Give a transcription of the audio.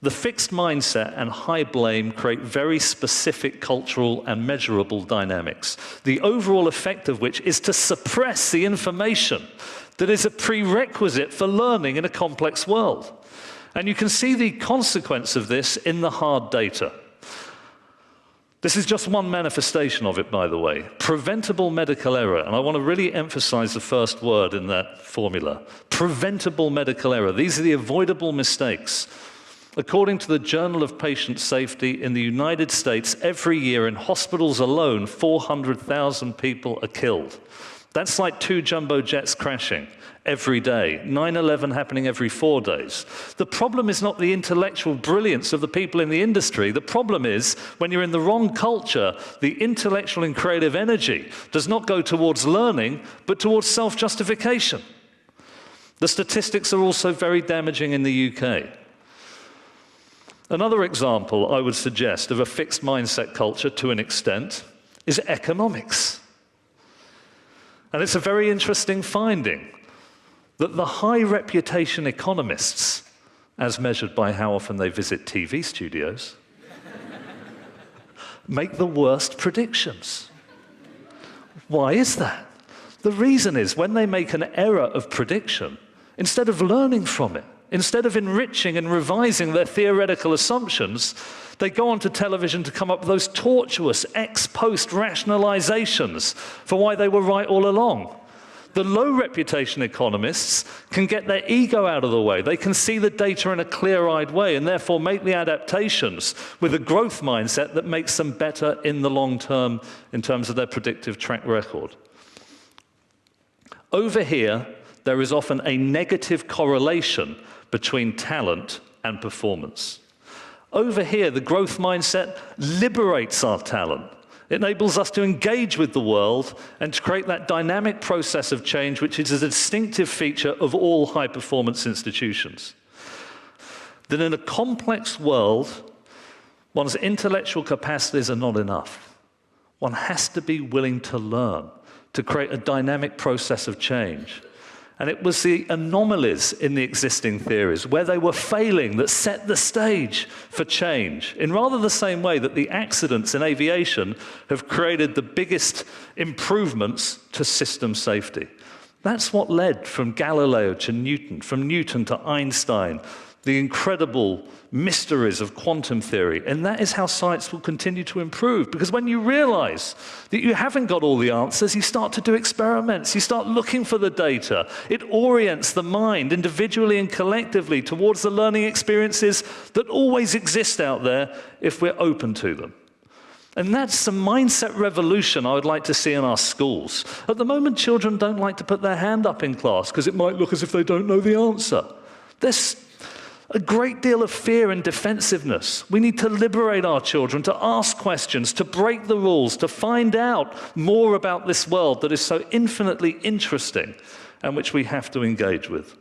The fixed mindset and high blame create very specific cultural and measurable dynamics, the overall effect of which is to suppress the information that is a prerequisite for learning in a complex world. And you can see the consequence of this in the hard data. This is just one manifestation of it, by the way. Preventable medical error, and I want to really emphasize the first word in that formula. Preventable medical error. These are the avoidable mistakes. According to the Journal of Patient Safety, in the United States, every year in hospitals alone, 400,000 people are killed. That's like 2 jumbo jets crashing every day, 9/11 happening every 4 days. The problem is not the intellectual brilliance of the people in the industry. The problem is, when you're in the wrong culture, the intellectual and creative energy does not go towards learning, but towards self-justification. The statistics are also very damaging in the UK. Another example I would suggest of a fixed mindset culture to an extent is economics. And it's a very interesting finding that the high reputation economists, as measured by how often they visit TV studios, make the worst predictions. Why is that? The reason is when they make an error of prediction, instead of learning from it, instead of enriching and revising their theoretical assumptions, they go onto television to come up with those tortuous ex-post rationalizations for why they were right all along. The low reputation economists can get their ego out of the way. They can see the data in a clear-eyed way and therefore make the adaptations with a growth mindset that makes them better in the long term in terms of their predictive track record. Over here, there is often a negative correlation between talent and performance. Over here, the growth mindset liberates our talent. It enables us to engage with the world and to create that dynamic process of change, which is a distinctive feature of all high-performance institutions. That in a complex world, one's intellectual capacities are not enough. One has to be willing to learn, to create a dynamic process of change. And it was the anomalies in the existing theories, where they were failing, that set the stage for change, in rather the same way that the accidents in aviation have created the biggest improvements to system safety. That's what led from Galileo to Newton, from Newton to Einstein, the incredible mysteries of quantum theory. And that is how science will continue to improve. Because when you realize that you haven't got all the answers, you start to do experiments, you start looking for the data. It orients the mind individually and collectively towards the learning experiences that always exist out there if we're open to them. And that's the mindset revolution I would like to see in our schools. At the moment, children don't like to put their hand up in class because it might look as if they don't know the answer. There's a great deal of fear and defensiveness. We need to liberate our children to ask questions, to break the rules, to find out more about this world that is so infinitely interesting and which we have to engage with.